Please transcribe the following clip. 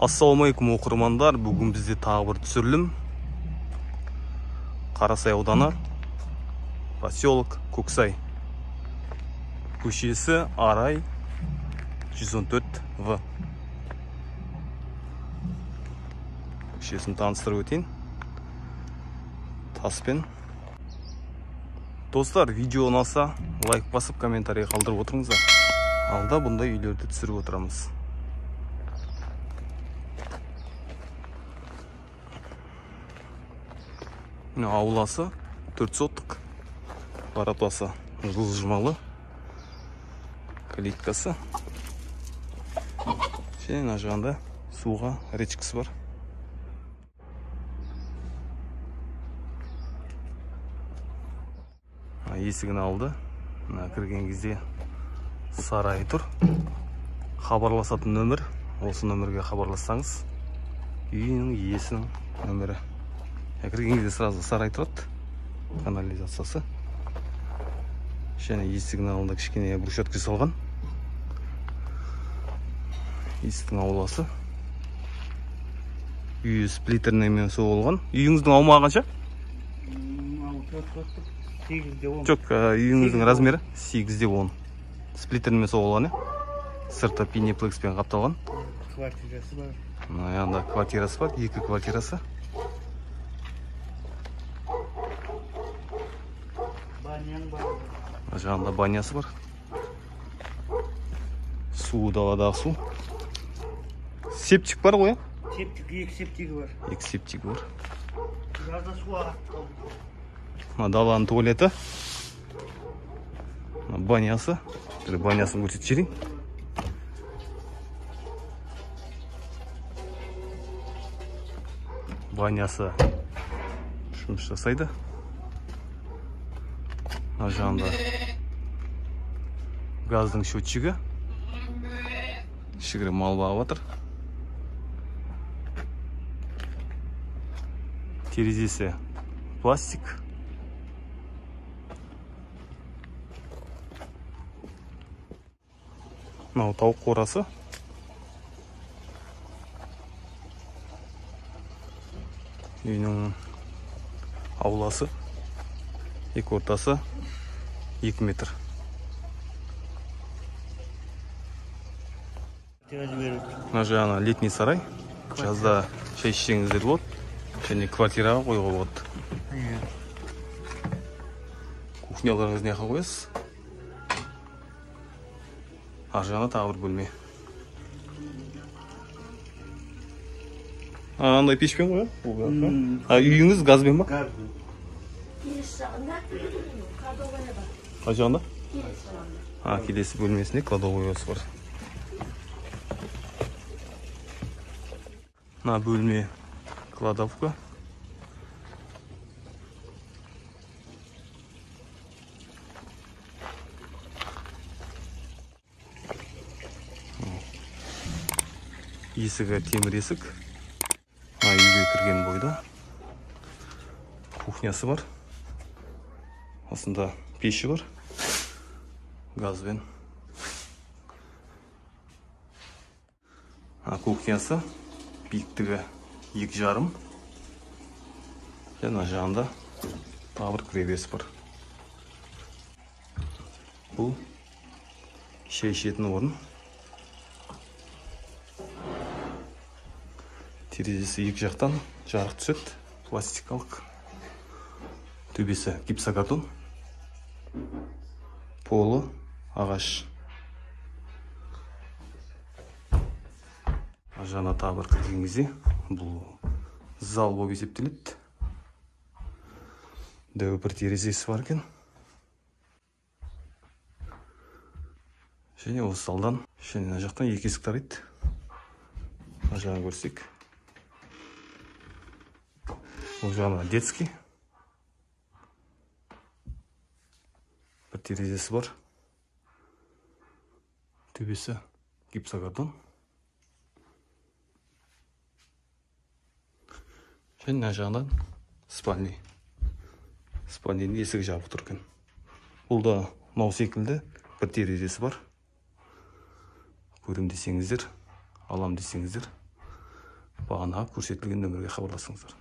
Ассалаумалейкум оқырмандар, бүгін бізде тағы бір түсірілім. Қарасай ауданы, поселок Көксай, көшесі Арай 114В. Көшесін таныстырып өтейін. Таспен. Достар, видео ұнаса, лайк басып, комментарий қалдырып отырыңыздар. Алда бұндай үйлерді түсіріп отырамыз. Ауласы 4 соттық, баратасы жылжымалы, калиткасы. Және ажығанда суға речкасы бар. Есігін алды. Кірген кезде сарайы тұр. Хабарласатын нөмір. Осы нөмірге хабарлассаңыз, үйінің иесінің нөмірі. Кірген кезде сразу сарай тұрады. Канализациясы. Және есігінің алдында кішкене брусчатка салған. Есіктің ауласы. Үйі сплиттермен соғылған. Үйіңіздің аумағы қанша? 8-10. Жоқ, үйіңіздің размері 8-10. Сплиттермен соғылған, сырты пинеплекспен қапталған. Квартирасы бар. Янда квартирасы бар, 2 квартирасы. Баняң бар. Жағында банясы бар. Су, даладағы су. Септик бар ғой? Септик, 2 септигі бар. 2 септигі бар. Жазда су ағады. Даланың туалеті. Банясы. Банясын көрсетіп жіберейін. Банясы жұмыс жасайды. Жағында газдың счетчигі. Ішігірі мал бағып жатыр. Терезесі пластик. Мынау тауық қорасы. Үйінің ауласы. Екі ортасы 2 метр. Жағына летний сарай. Жазда шай ішсеңіздер болады. Және квартираға қойға болады. Кухняларыңыз неға қоясыз? Жағына тағы бір бөлме. Андай пешпен қоя? Үйіңіз газбен ба? Газбен. Жағында? Келесі бөлмесінде кладовойсы бар. Бөлме кладовка. Есігі темір есік. Үйге кірген бойда кухнясы бар. Осында пеші бар. Газбен. Кухнясы биіктігі 2,5. Және жағында тағы бір кіреберіс бар. Бұл шай ішетін орын. Терезесі екі жақтан жарық түседі. Пластикалық. Төбесі гипсокартон. Полы ағаш. Жаңа тағы бір кірген кезде бұл зал болып есептеледі. Дәу бір терезесі бар екен. Және осы залдан және жақтан 2 есік тарайды. Жаңа көрсек. Бұл жаңа детский. Бір терезесі бар. Төбесі гипсокартон. Және жағынан спальный. Спальныйдің есігі жабық тұр екен. Бұл да мынау секілді бір терезесі бар. Көрім десеңіздер, алам десеңіздер, Бағана көрсетілген нөмірге хабарласыңыздар.